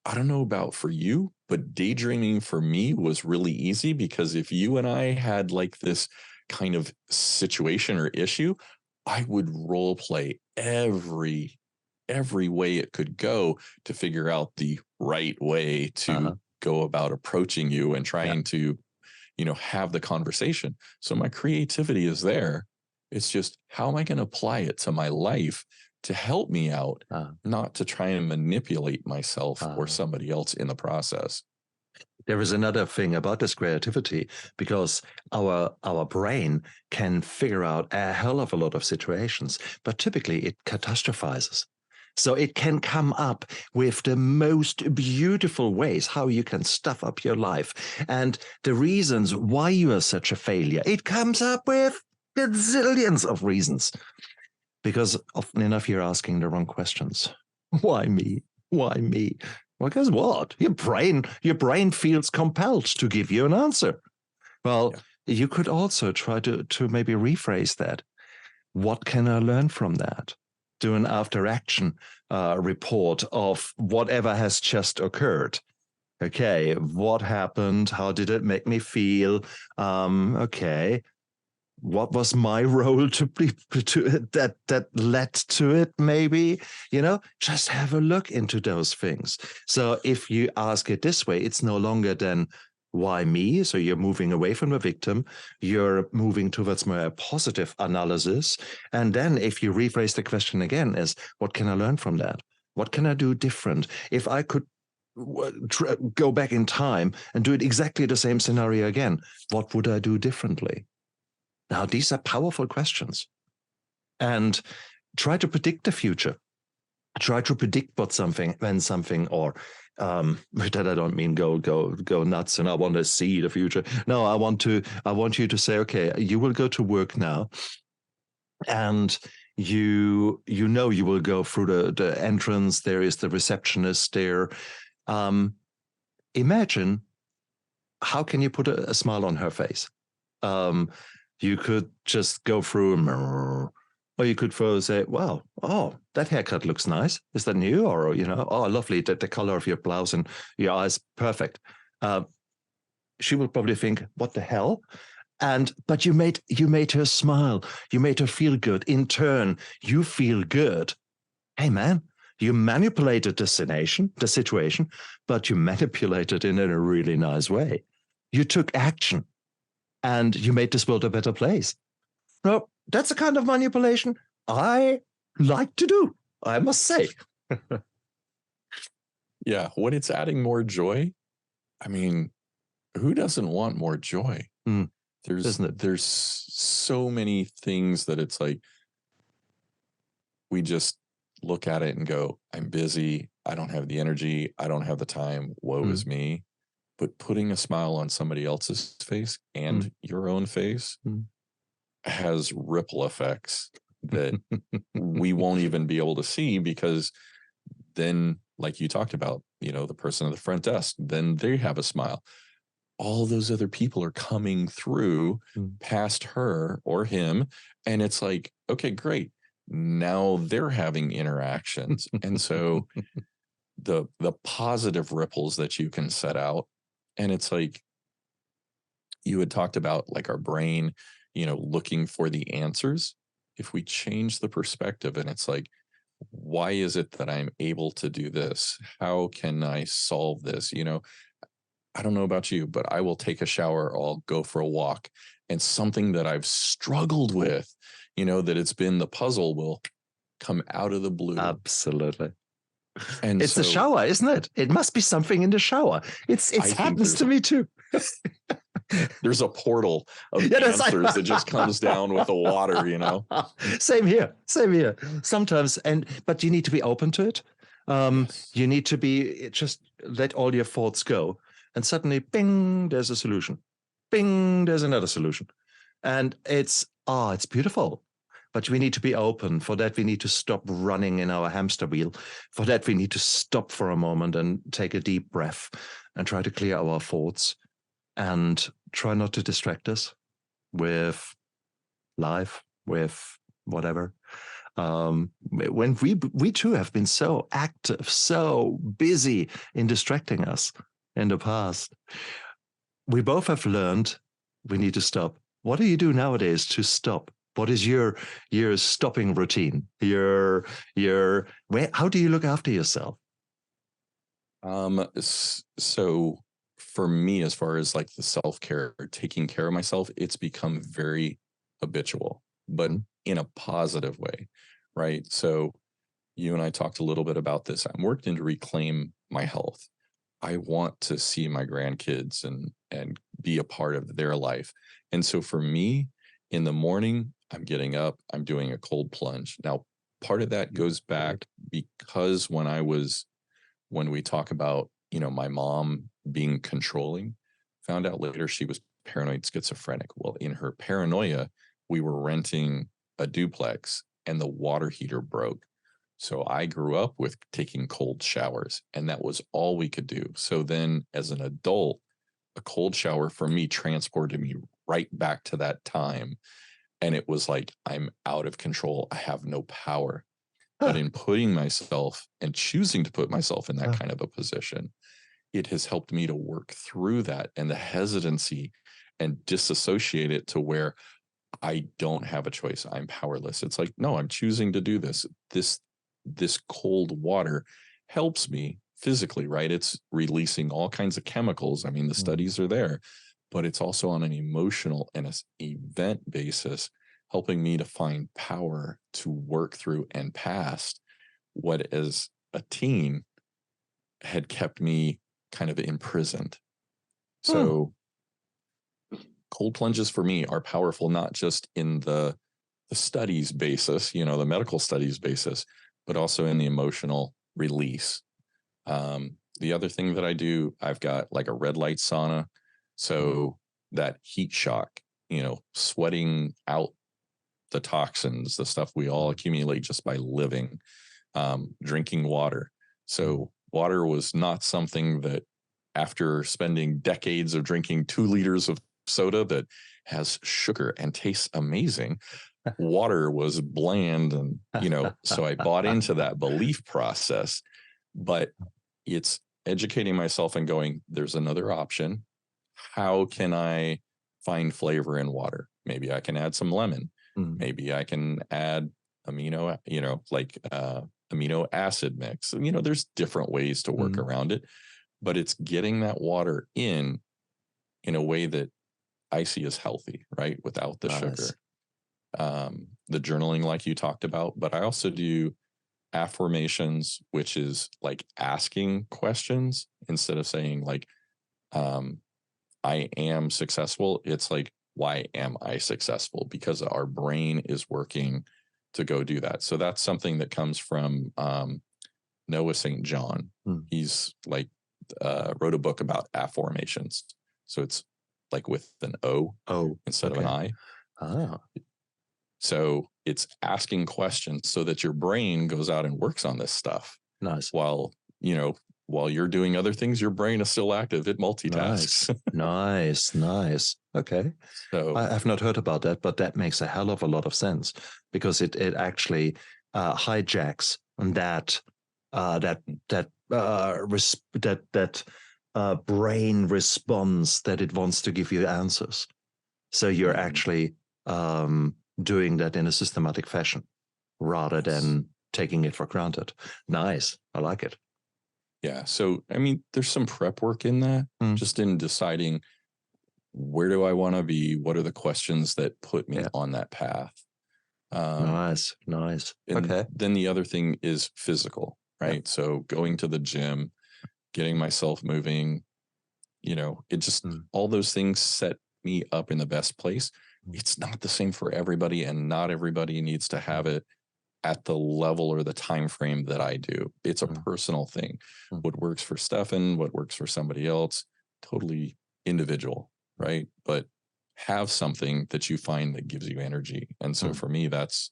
I don't know about for you, but daydreaming for me was really easy, because if you and I had like this kind of situation or issue, I would role play every way it could go to figure out the right way to go about approaching you and trying to, have the conversation. So my creativity is there. It's just, how am I going to apply it to my life to help me out, not to try and manipulate myself or somebody else in the process? There is another thing about this creativity, because our brain can figure out a hell of a lot of situations, but typically it catastrophizes. So it can come up with the most beautiful ways how you can stuff up your life and the reasons why you are such a failure. It comes up with gazillions of reasons, because often enough you're asking the wrong questions. Why me? Why me? Well, guess what? Your brain feels compelled to give you an answer. Well, you could also try to maybe rephrase that. What can I learn from that? Do an after action report of whatever has just occurred. Okay, what happened? How did it make me feel? Okay, what was my role that led to it? Maybe, just have a look into those things. So if you ask it this way, it's no longer then, why me? So you're moving away from the victim, you're moving towards more positive analysis. And then if you rephrase the question again is, what can I learn from that? What can I do different? If I could go back in time and do it exactly the same scenario again, what would I do differently? Now, these are powerful questions. And try to predict the future. Try to predict when something, or With that I don't mean go nuts and I want to see the future. No, I want you to say, okay, you will go to work now, and you know you will go through the entrance. There is the receptionist there. Imagine, how can you put a smile on her face? You could just go through, or you could say, wow, oh, that haircut looks nice. Is that new? Or, oh, lovely, the color of your blouse and your eyes, perfect. She will probably think, what the hell? But you made her smile. You made her feel good. In turn, you feel good. Hey, man, you manipulated the situation, but you manipulated it in a really nice way. You took action, and you made this world a better place. No, that's a kind of manipulation I like to do, I must say. Yeah, when it's adding more joy, I mean, who doesn't want more joy? There's so many things that it's like, we just look at it and go, I'm busy, I don't have the energy, I don't have the time, woe is me. But putting a smile on somebody else's face and your own face has ripple effects that we won't even be able to see, because then, like you talked about, the person at the front desk, then they have a smile. All those other people are coming through past her or him, and it's like, okay, great. Now they're having interactions. And so the positive ripples that you can set out, and it's like, you had talked about, like, our brain, looking for the answers. If we change the perspective, and it's like, why is it that I'm able to do this? How can I solve this? I don't know about you, but I will take a shower, or I'll go for a walk, and something that I've struggled with, that it's been the puzzle, will come out of the blue. Absolutely. And it's the shower, isn't it? It must be something in the shower. It's happens to me too. There's a portal of answers that just comes down with the water, Same here. Sometimes, but you need to be open to it. Yes. You need to just let all your thoughts go, and suddenly, bing, there's a solution. Bing, there's another solution. And it's beautiful. But we need to be open. For that, we need to stop running in our hamster wheel. For that, we need to stop for a moment and take a deep breath and try to clear our thoughts, and try not to distract us with life, with whatever. When we too have been so active, so busy in distracting us in the past, we both have learned we need to stop. What do you do nowadays to stop? What is your stopping routine? How do you look after yourself? So for me, as far as like the self-care, taking care of myself, it's become very habitual, but in a positive way, right? So you and I talked a little bit about this. I'm working to reclaim my health. I want to see my grandkids and be a part of their life. And so for me, in the morning, I'm getting up, I'm doing a cold plunge. Now, part of that goes back because when we talk about, my mom being controlling, found out later she was paranoid schizophrenic. Well, in her paranoia, we were renting a duplex and the water heater broke. So I grew up with taking cold showers, and that was all we could do. So then as an adult, a cold shower for me transported me right back to that time. And it was like, I'm out of control. I have no power. But in putting myself and choosing to put myself in that kind of a position, it has helped me to work through that and the hesitancy and disassociate it to where I don't have a choice. I'm powerless. It's like, no, I'm choosing to do this. This cold water helps me physically, right? It's releasing all kinds of chemicals. I mean, the studies are there, but it's also on an emotional and an event basis, helping me to find power to work through and past what as a teen had kept me kind of imprisoned. So cold plunges for me are powerful, not just in the studies basis, the medical studies basis, but also in the emotional release. The other thing that I do, I've got like a red light sauna. So that heat shock, sweating out the toxins, the stuff we all accumulate just by living, drinking water. So water was not something that, after spending decades of drinking 2 liters of soda that has sugar and tastes amazing, water was bland. And, so I bought into that belief process, but it's educating myself and going, there's another option. How can I find flavor in water? Maybe I can add some lemon. Maybe I can add amino acid mix. There's different ways to work around it, but it's getting that water in a way that I see as healthy, right? Without the sugar. The journaling, like you talked about, but I also do affirmations, which is like asking questions instead of saying like, I am successful. It's like, why am I successful? Because our brain is working to go do that. So that's something that comes from Noah St. John. He's like wrote a book about affirmations. So it's like with an O instead of an I. So it's asking questions so that your brain goes out and works on this stuff. Nice. While you're doing other things, your brain is still active. It multitasks. Nice. Okay. So I have not heard about that, but that makes a hell of a lot of sense, because it actually hijacks that brain response that it wants to give you answers. So you're actually doing that in a systematic fashion rather than taking it for granted. Nice. I like it. Yeah. So, I mean, there's some prep work in that, just in deciding, where do I want to be? What are the questions that put me on that path? Nice. Okay. Then the other thing is physical, right? Yeah. So going to the gym, getting myself moving, it just, all those things set me up in the best place. It's not the same for everybody, and not everybody needs to have it at the level or the time frame that I do. It's a personal thing. What works for Stefan, what works for somebody else, totally individual, right? But have something that you find that gives you energy. And so for me, that's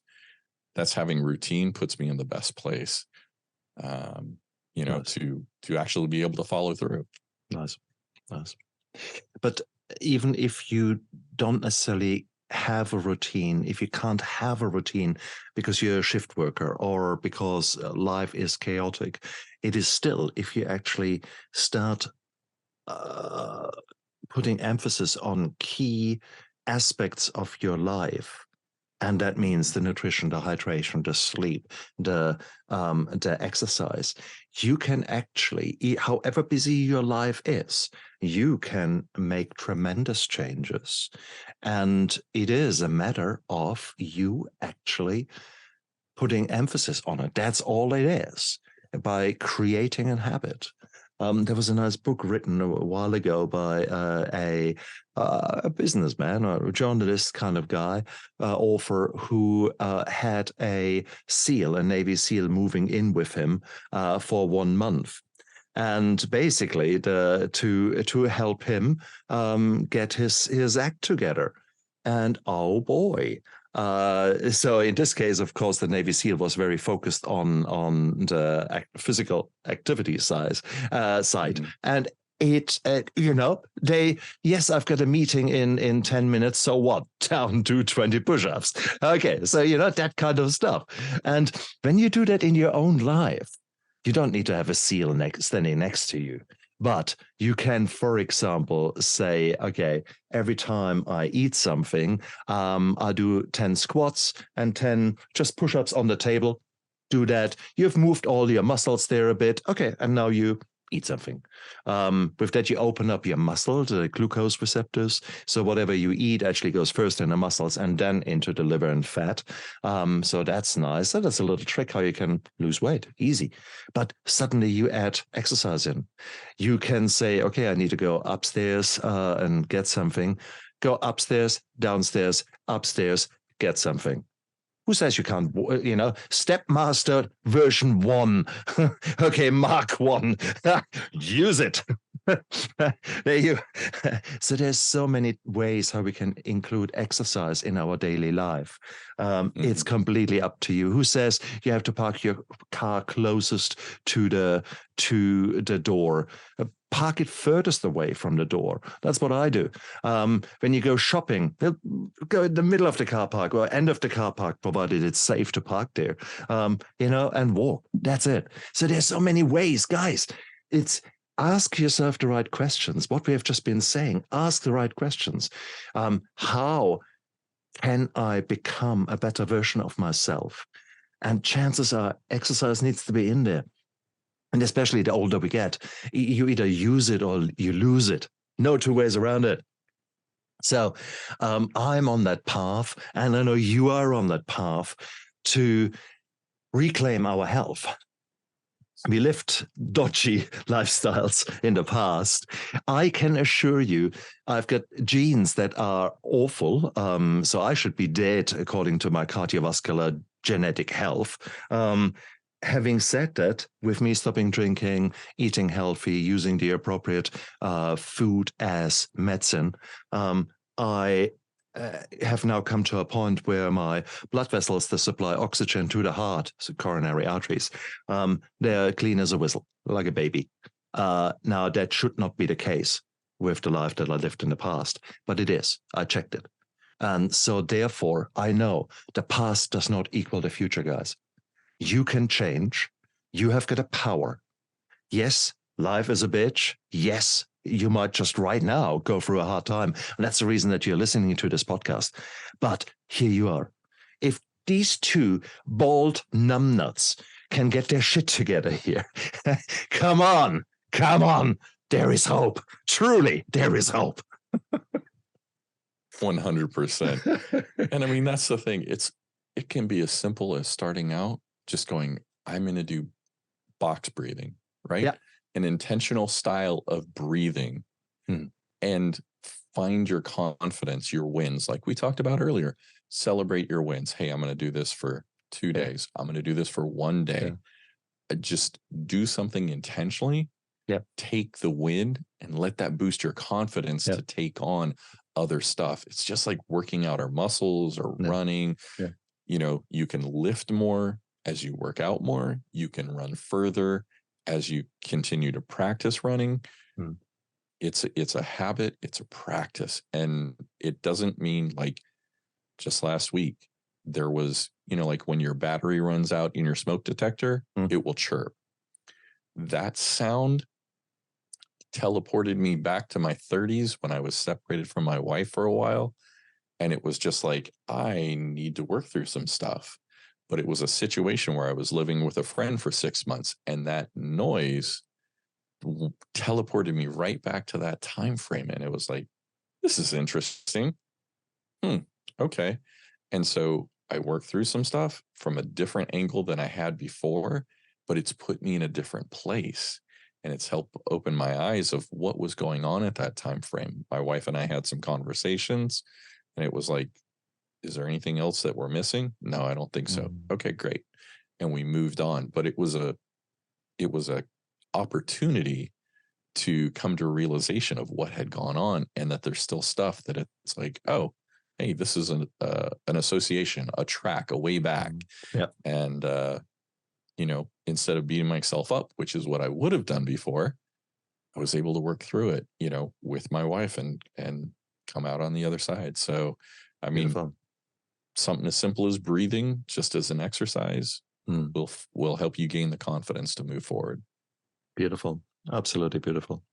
having routine puts me in the best place, nice. to actually be able to follow through. Nice. But even if you don't necessarily have a routine, if you can't have a routine because you're a shift worker or because life is chaotic, it is still, if you actually start putting emphasis on key aspects of your life, and that means the nutrition, the hydration, the sleep, the exercise, you can actually, however busy your life is, you can make tremendous changes. And it is a matter of you actually putting emphasis on it. That's all it is, by creating a habit. There was a nice book written a while ago by a businessman, or a journalist kind of guy, author, who had a Navy SEAL moving in with him for 1 month. And basically to help him get his act together. And oh boy. So in this case, of course, the Navy SEAL was very focused on the physical activity side. And it, I've got a meeting in 10 minutes. So what? Down to 20 push-ups. Okay. So, that kind of stuff. And when you do that in your own life, you don't need to have a SEAL standing next to you. But you can, for example, say, okay, every time I eat something, I do 10 squats and 10 just push-ups on the table. Do that. You've moved all your muscles there a bit. Okay, and now you eat something. With that, you open up your muscle, the glucose receptors. So whatever you eat actually goes first in the muscles and then into the liver and fat. So that's nice. So that's a little trick how you can lose weight. Easy. But suddenly you add exercise in. You can say, okay, I need to go upstairs and get something. Go upstairs, downstairs, upstairs, get something. Who says you can't, Stepmaster version 1. Okay, Mark 1. Use it. There you. So there's so many ways how we can include exercise in our daily life. It's completely up to you. Who says you have to park your car closest to the door? Park it furthest away from the door. That's what I do. When you go shopping, go in the middle of the car park or end of the car park, provided it's safe to park there, and walk. That's it. So there's so many ways, guys. Ask yourself the right questions. What we have just been saying, ask the right questions. How can I become a better version of myself? And chances are exercise needs to be in there. And especially the older we get, you either use it or you lose it. No two ways around it. So I'm on that path, and I know you are on that path to reclaim our health. We lived dodgy lifestyles in the past. I can assure you, I've got genes that are awful. So I should be dead according to my cardiovascular genetic health. Having said that, with me stopping drinking, eating healthy, using the appropriate food as medicine, I have now come to a point where my blood vessels that supply oxygen to the heart, so coronary arteries, they're clean as a whistle, like a baby. Now, that should not be the case with the life that I lived in the past, but it is. I checked it. And so therefore, I know the past does not equal the future, guys. You can change. You have got a power. Yes, life is a bitch. Yes, you might just right now go through a hard time. And that's the reason that you're listening to this podcast. But here you are. If these two bald numbnuts can get their shit together here, come on. There is hope. Truly, there is hope. 100%. And I mean, that's the thing. It can be as simple as starting out, just going, I'm going to do box breathing, right? Yeah. An intentional style of breathing and find your confidence, your wins. Like we talked about earlier, celebrate your wins. Hey, I'm going to do this for 2 days. I'm going to do this for 1 day. Just do something intentionally. Take the win and let that boost your confidence to take on other stuff. It's just like working out our muscles or running. You can lift more as you work out more. You can run further as you continue to practice running. It's a habit. It's a practice. And it doesn't mean like just last week, there was, like when your battery runs out in your smoke detector, it will chirp. That sound teleported me back to my 30s when I was separated from my wife for a while. And it was just like, I need to work through some stuff. But it was a situation where I was living with a friend for 6 months, and that noise teleported me right back to that time frame. And it was like, this is interesting. Okay. And so I worked through some stuff from a different angle than I had before, but it's put me in a different place. And it's helped open my eyes of what was going on at that time frame. My wife and I had some conversations, and it was like, is there anything else that we're missing? No, I don't think so. Okay, great. And we moved on. But it was a opportunity to come to a realization of what had gone on, and that there's still stuff that it's like, oh, hey, this is an association, a track, a way back. And instead of beating myself up, which is what I would have done before, I was able to work through it, with my wife and come out on the other side. So, I mean, something as simple as breathing, just as an exercise, will help you gain the confidence to move forward. Beautiful. Absolutely beautiful.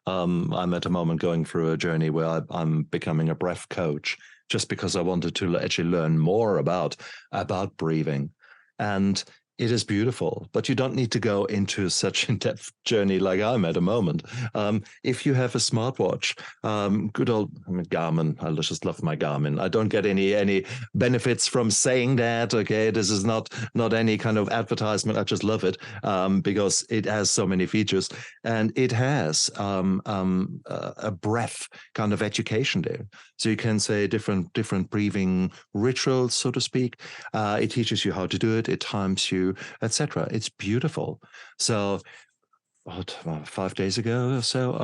I'm at a moment going through a journey where I'm becoming a breath coach, just because I wanted to actually learn more about breathing. And It is beautiful, but you don't need to go into such in-depth journey like I'm at the moment. If you have a smartwatch, good old Garmin, I just love my Garmin. I don't get any benefits from saying that. Okay, this is not any kind of advertisement. I just love it because it has so many features, and it has a breath kind of education there. So you can say different breathing rituals, so to speak. It teaches you how to do it. It times you, etc. It's beautiful. So 5 days ago or so,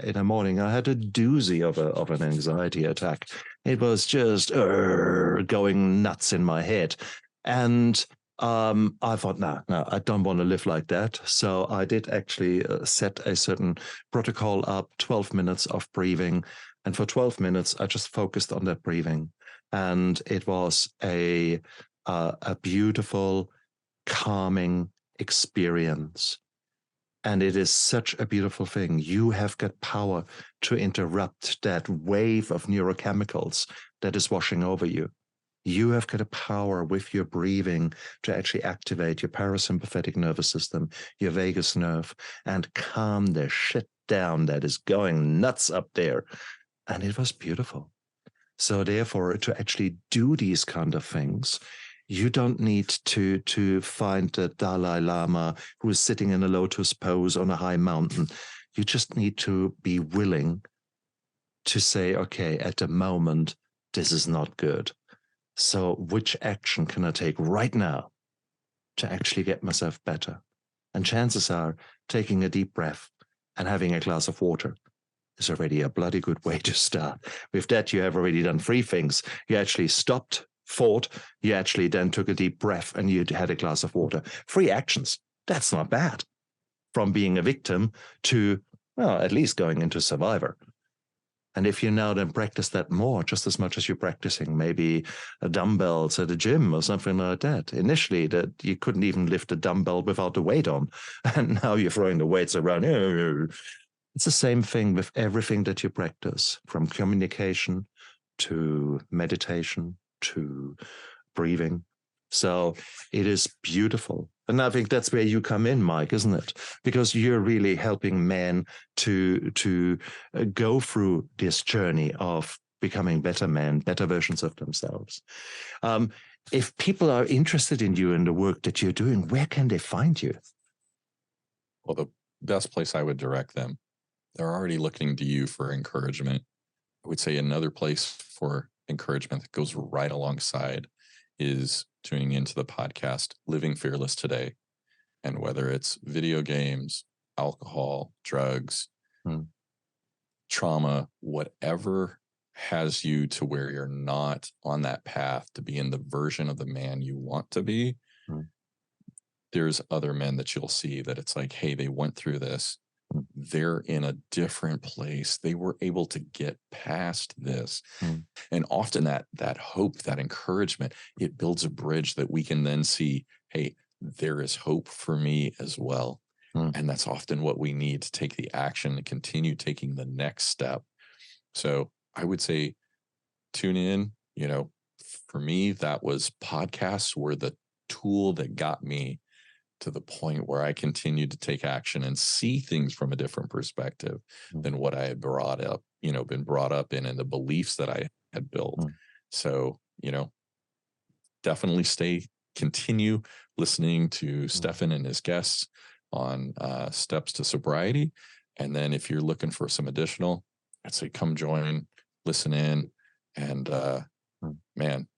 in the morning I had a doozy of an anxiety attack. It was just going nuts in my head, and I thought, no, I don't want to live like that. So I did actually set a certain protocol up, 12 minutes of breathing, and for 12 minutes I just focused on that breathing, and it was a beautiful, calming experience. And it is such a beautiful thing. You have got power to interrupt that wave of neurochemicals that is washing over you. You have got a power with your breathing to actually activate your parasympathetic nervous system, your vagus nerve, and calm the shit down that is going nuts up there. And it was beautiful. So therefore, to actually do these kind of things, you don't need to find the Dalai Lama who is sitting in a lotus pose on a high mountain. You just need to be willing to say, okay, at the moment, this is not good. So which action can I take right now to actually get myself better? And chances are taking a deep breath and having a glass of water is already a bloody good way to start. With that, you have already done 3 things. You actually stopped, thought, you actually then took a deep breath, and you had a glass of water. 3 actions. That's not bad. From being a victim to, well, at least going into survivor. And if you now then practice that more, just as much as you're practicing maybe dumbbells at a gym or something like that. Initially, that you couldn't even lift a dumbbell without the weight on. And now you're throwing the weights around. It's the same thing with everything that you practice, from communication to meditation to breathing. So it is beautiful. And I think that's where you come in, Mike, isn't it? Because you're really helping men to go through this journey of becoming better men, better versions of themselves. If people are interested in you and the work that you're doing, where can they find you? Well, the best place I would direct them, they're already looking to you for encouragement. I would say another place for encouragement that goes right alongside is tuning into the podcast Living Fearless Today. And whether it's video games, alcohol, drugs, trauma, whatever has you to where you're not on that path to being the version of the man you want to be, there's other men that you'll see that it's like, hey, they went through this. They're in a different place. They were able to get past this. And often that hope, that encouragement, it builds a bridge that we can then see, hey, there is hope for me as well. And that's often what we need to take the action and continue taking the next step. So I would say tune in. You know, for me, that was podcasts were the tool that got me to the point where I continued to take action and see things from a different perspective than what I had been brought up in, and the beliefs that I had built. So, definitely continue listening to Stefan and his guests on steps to sobriety. And then if you're looking for some additional, I'd say come join, listen in, and man,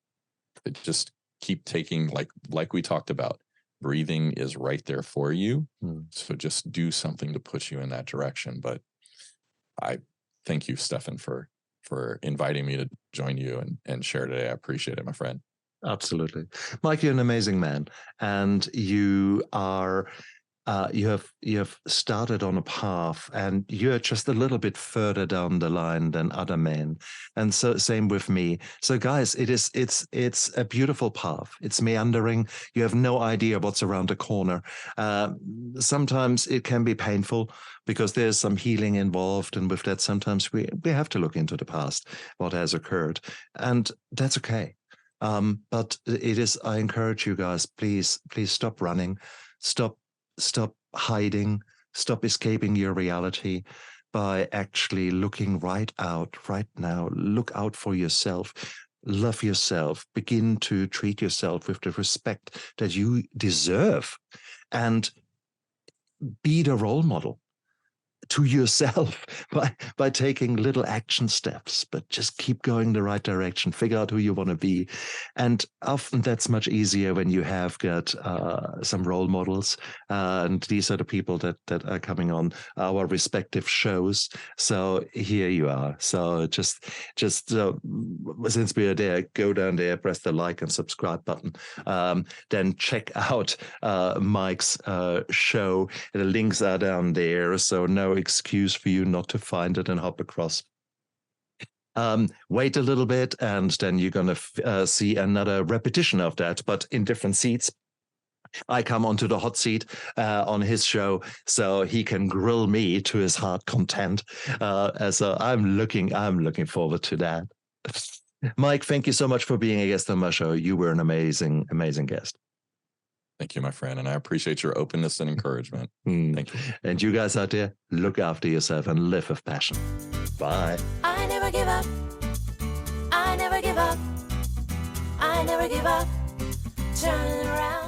just keep taking, like we talked about, breathing is right there for you. So just do something to push you in that direction. But I thank you, Stefan, for inviting me to join you and share today. I appreciate it, my friend. Absolutely. Mike, you're an amazing man. And you are you have started on a path, and you're just a little bit further down the line than other men. And so same with me. So guys, it's a beautiful path. It's meandering. You have no idea what's around the corner. Sometimes it can be painful because there's some healing involved. And with that, sometimes we have to look into the past, what has occurred. And that's okay. But it is, I encourage you guys, please stop running, stop hiding, stop escaping your reality by actually looking right now. Look out for yourself. Love yourself. Begin to treat yourself with the respect that you deserve, and be the role model to yourself by taking little action steps, but just keep going the right direction. Figure out who you want to be, and often that's much easier when you have got some role models, and these are the people that are coming on our respective shows. So here you are. So just since we are there, go down there, press the like and subscribe button, then check out Mike's show. The links are down there, so no excuse for you not to find it and hop across. Wait a little bit, and then you're going to see another repetition of that, but in different seats. I come onto the hot seat on his show, so he can grill me to his heart content. So I'm looking forward to that. Mike, thank you so much for being a guest on my show. You were an amazing guest. Thank you, my friend. And I appreciate your openness and encouragement. Thank you. And you guys out there, look after yourself and live with passion. Bye. I never give up. I never give up. I never give up. Turn around.